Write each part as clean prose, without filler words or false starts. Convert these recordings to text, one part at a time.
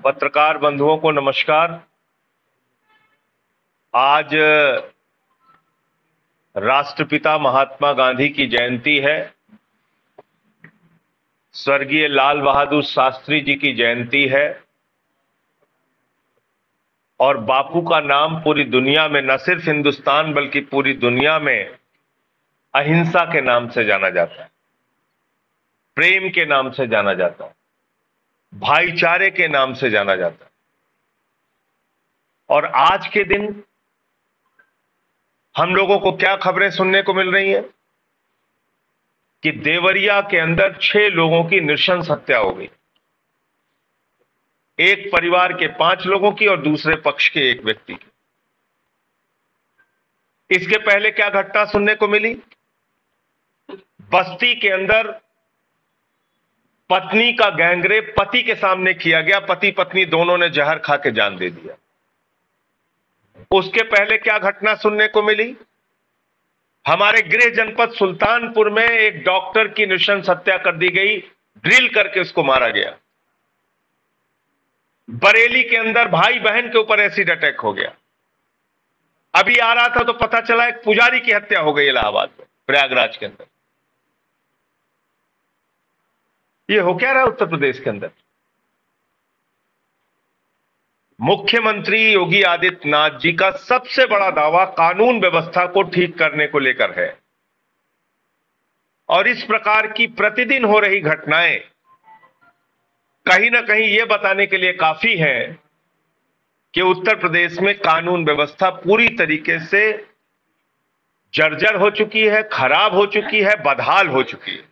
पत्रकार बंधुओं को नमस्कार। आज राष्ट्रपिता महात्मा गांधी की जयंती है। स्वर्गीय लाल बहादुर शास्त्री जी की जयंती है और बापू का नाम पूरी दुनिया में, न सिर्फ हिंदुस्तान बल्कि पूरी दुनिया में अहिंसा के नाम से जाना जाता है, प्रेम के नाम से जाना जाता है, भाईचारे के नाम से जाना जाता है। और आज के दिन हम लोगों को क्या खबरें सुनने को मिल रही हैं कि देवरिया के अंदर 6 लोगों की नृशंस हत्या हो गई। एक परिवार के 5 लोगों की और दूसरे पक्ष के एक व्यक्ति की। इसके पहले क्या घटना सुनने को मिली? बस्ती के अंदर पत्नी का गैंगरेप पति के सामने किया गया। पति पत्नी दोनों ने जहर खा के जान दे दिया। उसके पहले क्या घटना सुनने को मिली? हमारे गृह जनपद सुल्तानपुर में एक डॉक्टर की नृशंस हत्या कर दी गई, ड्रिल करके उसको मारा गया। बरेली के अंदर भाई बहन के ऊपर एसिड अटैक हो गया। अभी आ रहा था तो पता चला एक पुजारी की हत्या हो गई इलाहाबाद में, प्रयागराज के अंदर। ये हो क्या रहा है उत्तर प्रदेश के अंदर? मुख्यमंत्री योगी आदित्यनाथ जी का सबसे बड़ा दावा कानून व्यवस्था को ठीक करने को लेकर है और इस प्रकार की प्रतिदिन हो रही घटनाएं कहीं ना कहीं यह बताने के लिए काफी है कि उत्तर प्रदेश में कानून व्यवस्था पूरी तरीके से जर्जर हो चुकी है, खराब हो चुकी है, बदहाल हो चुकी है।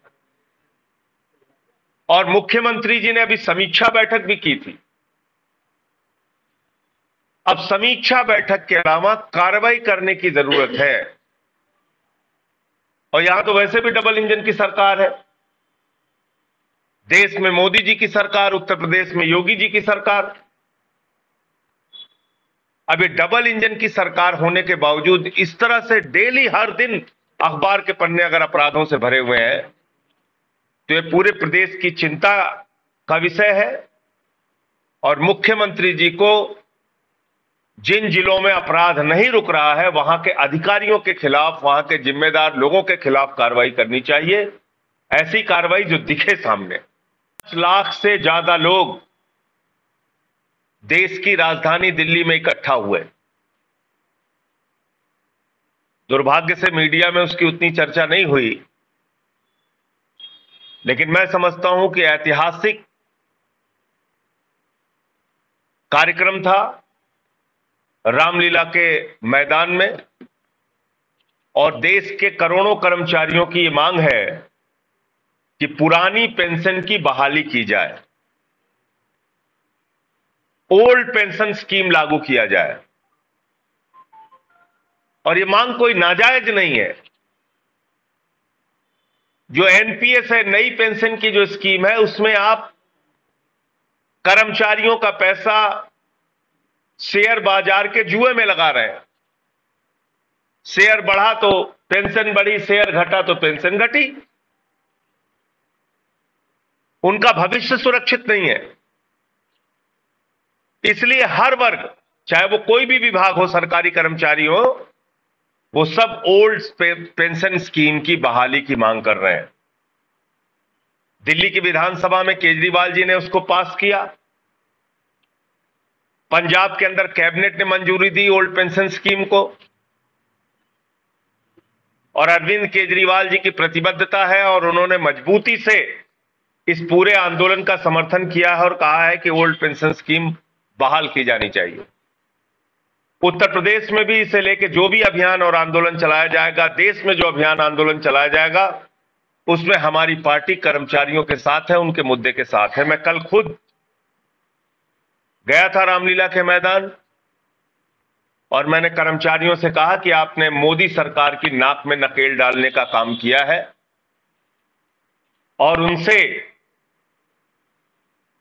और मुख्यमंत्री जी ने अभी समीक्षा बैठक भी की थी। अब समीक्षा बैठक के अलावा कार्रवाई करने की जरूरत है। और यहां तो वैसे भी डबल इंजन की सरकार है। देश में मोदी जी की सरकार, उत्तर प्रदेश में योगी जी की सरकार। अब ये डबल इंजन की सरकार होने के बावजूद इस तरह से डेली हर दिन अखबार के पन्ने अगर अपराधों से भरे हुए हैं तो ये पूरे प्रदेश की चिंता का विषय है। और मुख्यमंत्री जी को जिन जिलों में अपराध नहीं रुक रहा है वहां के अधिकारियों के खिलाफ, वहां के जिम्मेदार लोगों के खिलाफ कार्रवाई करनी चाहिए। ऐसी कार्रवाई जो दिखे सामने। 5 लाख से ज्यादा लोग देश की राजधानी दिल्ली में इकट्ठा हुए। दुर्भाग्य से मीडिया में उसकी उतनी चर्चा नहीं हुई, लेकिन मैं समझता हूं कि ऐतिहासिक कार्यक्रम था रामलीला के मैदान में। और देश के करोड़ों कर्मचारियों की ये मांग है कि पुरानी पेंशन की बहाली की जाए, ओल्ड पेंशन स्कीम लागू किया जाए। और ये मांग कोई नाजायज नहीं है। जो एनपीएस है, नई पेंशन की जो स्कीम है, उसमें आप कर्मचारियों का पैसा शेयर बाजार के जुए में लगा रहे हैं। शेयर बढ़ा तो पेंशन बढ़ी, शेयर घटा तो पेंशन घटी। उनका भविष्य सुरक्षित नहीं है। इसलिए हर वर्ग, चाहे वो कोई भी विभाग हो, सरकारी कर्मचारी हो, वो सब ओल्ड पेंशन स्कीम की बहाली की मांग कर रहे हैं। दिल्ली की विधानसभा में केजरीवाल जी ने उसको पास किया। पंजाब के अंदर कैबिनेट ने मंजूरी दी ओल्ड पेंशन स्कीम को। और अरविंद केजरीवाल जी की प्रतिबद्धता है और उन्होंने मजबूती से इस पूरे आंदोलन का समर्थन किया है और कहा है कि ओल्ड पेंशन स्कीम बहाल की जानी चाहिए। उत्तर प्रदेश में भी इसे लेकर जो भी अभियान और आंदोलन चलाया जाएगा, देश में जो अभियान आंदोलन चलाया जाएगा, उसमें हमारी पार्टी कर्मचारियों के साथ है, उनके मुद्दे के साथ है। मैं कल खुद गया था रामलीला के मैदान और मैंने कर्मचारियों से कहा कि आपने मोदी सरकार की नाक में नकेल डालने का काम किया है और उनसे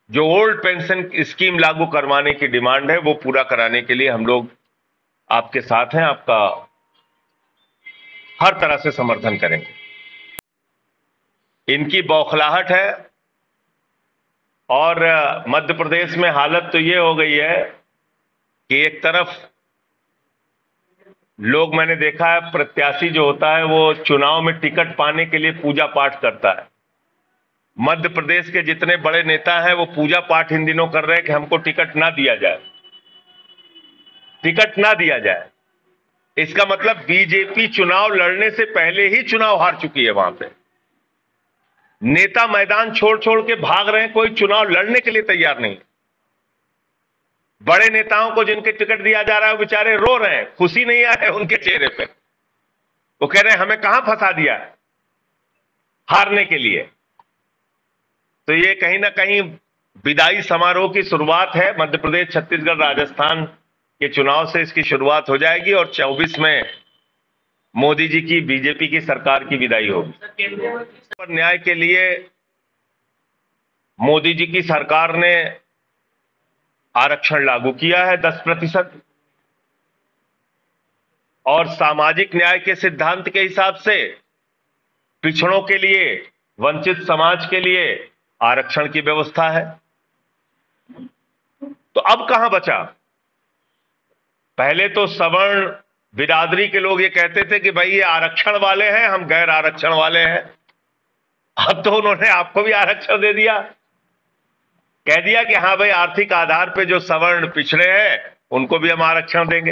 जो ओल्ड पेंशन स्कीम लागू करवाने की डिमांड है वो पूरा कराने के लिए हम लोग आपके साथ हैं। आपका हर तरह से समर्थन करेंगे। इनकी बौखलाहट है और मध्य प्रदेश में हालत तो ये हो गई है कि एक तरफ लोग, मैंने देखा है, प्रत्याशी जो होता है वो चुनाव में टिकट पाने के लिए पूजा पाठ करता है। मध्य प्रदेश के जितने बड़े नेता हैं वो पूजा पाठ इन दिनों कर रहे हैं कि हमको टिकट ना दिया जाए, टिकट ना दिया जाए। इसका मतलब बीजेपी चुनाव लड़ने से पहले ही चुनाव हार चुकी है। वहां पे नेता मैदान छोड़ छोड़ के भाग रहे हैं, कोई चुनाव लड़ने के लिए तैयार नहीं। बड़े नेताओं को जिनके टिकट दिया जा रहा है वो बेचारे रो रहे हैं, खुशी नहीं आ रही उनके चेहरे पे। वो कह रहे हैं हमें कहां फंसा दिया है हारने के लिए। तो ये कहीं ना कहीं विदाई समारोह की शुरुआत है। मध्य प्रदेश, छत्तीसगढ़, राजस्थान के चुनाव से इसकी शुरुआत हो जाएगी और 24 में मोदी जी की, बीजेपी की सरकार की विदाई होगी। पर न्याय के लिए मोदी जी की सरकार ने आरक्षण लागू किया है 10%, और सामाजिक न्याय के सिद्धांत के हिसाब से पिछड़ों के लिए, वंचित समाज के लिए आरक्षण की व्यवस्था है। तो अब कहां बचा? पहले तो सवर्ण बिरादरी के लोग ये कहते थे कि भाई ये आरक्षण वाले हैं, हम गैर आरक्षण वाले हैं। अब तो उन्होंने आपको भी आरक्षण दे दिया, कह दिया कि हां भाई आर्थिक आधार पे जो सवर्ण पिछड़े हैं उनको भी हम आरक्षण देंगे।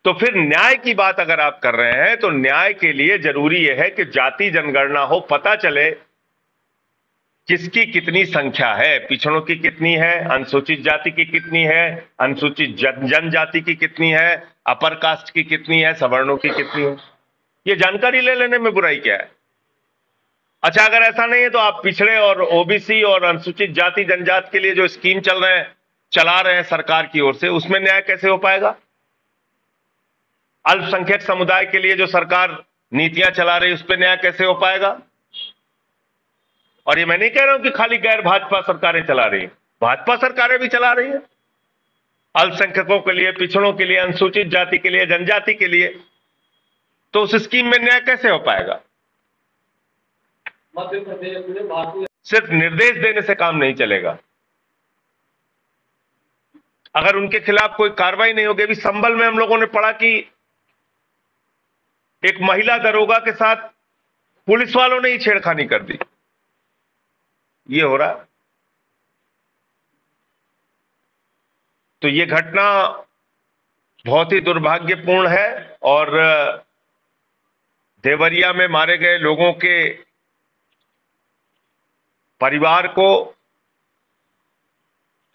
तो फिर न्याय की बात अगर आप कर रहे हैं तो न्याय के लिए जरूरी यह है कि जाति जनगणना हो, पता चले किसकी कितनी संख्या है, पिछड़ों की कितनी है, अनुसूचित जाति की कितनी है, अनुसूचित जनजाति की कितनी है, अपर कास्ट की कितनी है, सवर्णों की कितनी है। ये जानकारी ले लेने में बुराई क्या है? अच्छा, अगर ऐसा नहीं है तो आप पिछड़े और ओबीसी और अनुसूचित जाति जनजाति के लिए जो स्कीम चला रहे हैं सरकार की ओर से, उसमें न्याय कैसे हो पाएगा? अल्पसंख्यक समुदाय के लिए जो सरकार नीतियां चला रही है उस पर न्याय कैसे हो पाएगा? और ये मैं नहीं कह रहा हूं कि खाली गैर भाजपा सरकारें चला रही हैं, भाजपा सरकारें भी चला रही हैं अल्पसंख्यकों के लिए, पिछड़ों के लिए, अनुसूचित जाति के लिए, जनजाति के लिए। तो उस स्कीम में न्याय कैसे हो पाएगा? मध्य प्रदेश में सिर्फ निर्देश देने से काम नहीं चलेगा। अगर उनके खिलाफ कोई कार्रवाई नहीं होगी, अभी संभल में हम लोगों ने पढ़ा कि एक महिला दरोगा के साथ पुलिस वालों ने ही छेड़खानी कर दी। ये हो रहा। तो ये घटना बहुत ही दुर्भाग्यपूर्ण है और देवरिया में मारे गए लोगों के परिवार को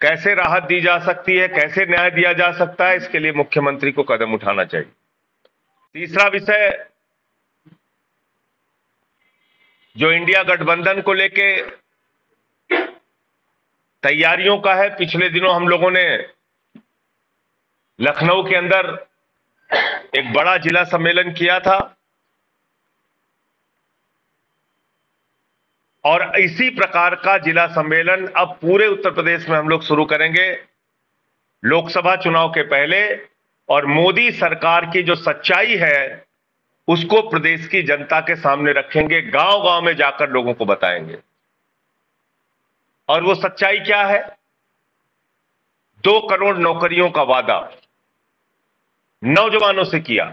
कैसे राहत दी जा सकती है, कैसे न्याय दिया जा सकता है, इसके लिए मुख्यमंत्री को कदम उठाना चाहिए। तीसरा विषय जो इंडिया गठबंधन को लेके तैयारियों का है। पिछले दिनों हम लोगों ने लखनऊ के अंदर एक बड़ा जिला सम्मेलन किया था और इसी प्रकार का जिला सम्मेलन अब पूरे उत्तर प्रदेश में हम लोग शुरू करेंगे लोकसभा चुनाव के पहले, और मोदी सरकार की जो सच्चाई है उसको प्रदेश की जनता के सामने रखेंगे, गांव गांव में जाकर लोगों को बताएंगे। और वो सच्चाई क्या है? 2 करोड़ नौकरियों का वादा नौजवानों से किया,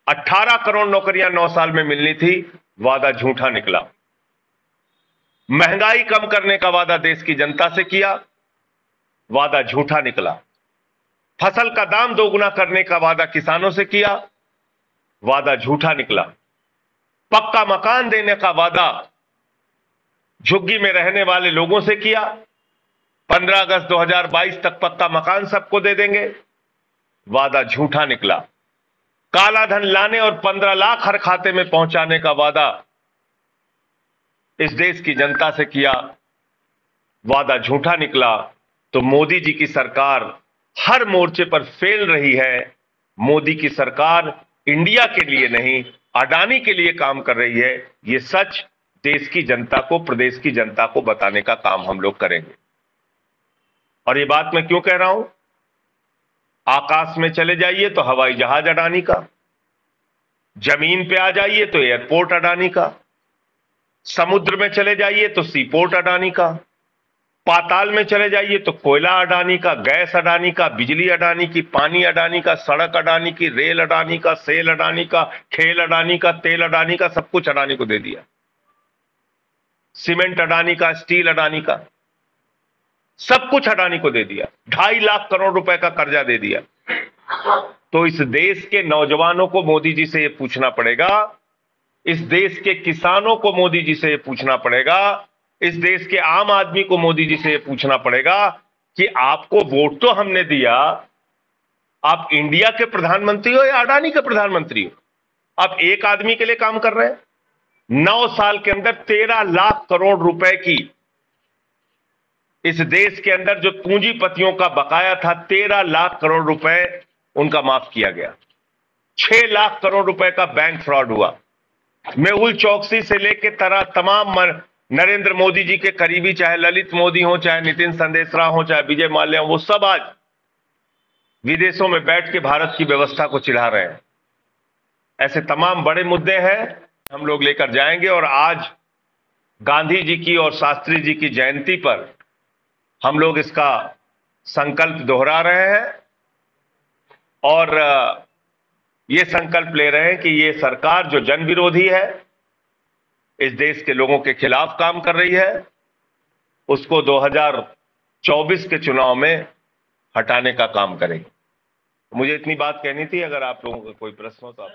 18 करोड़ नौकरियां 9 साल में मिलनी थी, वादा झूठा निकला। महंगाई कम करने का वादा देश की जनता से किया, वादा झूठा निकला। फसल का दाम दोगुना करने का वादा किसानों से किया, वादा झूठा निकला। पक्का मकान देने का वादा झुग्गी में रहने वाले लोगों से किया, 15 अगस्त 2022 तक पक्का मकान सबको दे देंगे, वादा झूठा निकला। काला धन लाने और 15 लाख हर खाते में पहुंचाने का वादा इस देश की जनता से किया, वादा झूठा निकला। तो मोदी जी की सरकार हर मोर्चे पर फेल रही है। मोदी की सरकार इंडिया के लिए नहीं, अडानी के लिए काम कर रही है। ये सच देश की जनता को, प्रदेश की जनता को बताने का काम हम लोग करेंगे। और ये बात मैं क्यों कह रहा हूं? आकाश में चले जाइए तो हवाई जहाज अडानी का, जमीन पे आ जाइए तो एयरपोर्ट अडानी का, समुद्र में चले जाइए तो सी पोर्ट अडानी का, पाताल में चले जाइए तो कोयला अडानी का, गैस अडानी का, बिजली अडानी की, पानी अडानी का, सड़क अडानी की, रेल अडानी का, सेल अडानी का, खेल अडानी का, तेल अडानी का, सब कुछ अडानी को दे दिया। सीमेंट अडानी का, स्टील अडानी का, सब कुछ अडानी को दे दिया। 2.5 लाख करोड़ रुपए का कर्जा दे दिया। तो इस देश के नौजवानों को मोदी जी से यह पूछना पड़ेगा, इस देश के किसानों को मोदी जी से यह पूछना पड़ेगा, इस देश के आम आदमी को मोदी जी से यह पूछना पड़ेगा कि आपको वोट तो हमने दिया, आप इंडिया के प्रधानमंत्री हो या अडानी के प्रधानमंत्री हो? आप एक आदमी के लिए काम कर रहे हैं। 9 साल के अंदर 13 लाख करोड़ रुपए की इस देश के अंदर जो पूंजीपतियों का बकाया था, 13 लाख करोड़ रुपए उनका माफ किया गया। 6 लाख करोड़ रुपए का बैंक फ्रॉड हुआ। मेहुल चौकसी से लेकर तमाम नरेंद्र मोदी जी के करीबी, चाहे ललित मोदी हो, चाहे नितिन संदेशरा हो, चाहे विजय माल्या हो, वो सब आज विदेशों में बैठ के भारत की व्यवस्था को चिढ़ा रहे हैं। ऐसे तमाम बड़े मुद्दे हैं, हम लोग लेकर जाएंगे। और आज गांधी जी की और शास्त्री जी की जयंती पर हम लोग इसका संकल्प दोहरा रहे हैं और ये संकल्प ले रहे हैं कि ये सरकार जो जन विरोधी है, इस देश के लोगों के खिलाफ काम कर रही है, उसको 2024 के चुनाव में हटाने का काम करेगी। मुझे इतनी बात कहनी थी। अगर आप लोगों का कोई प्रश्न हो तो आप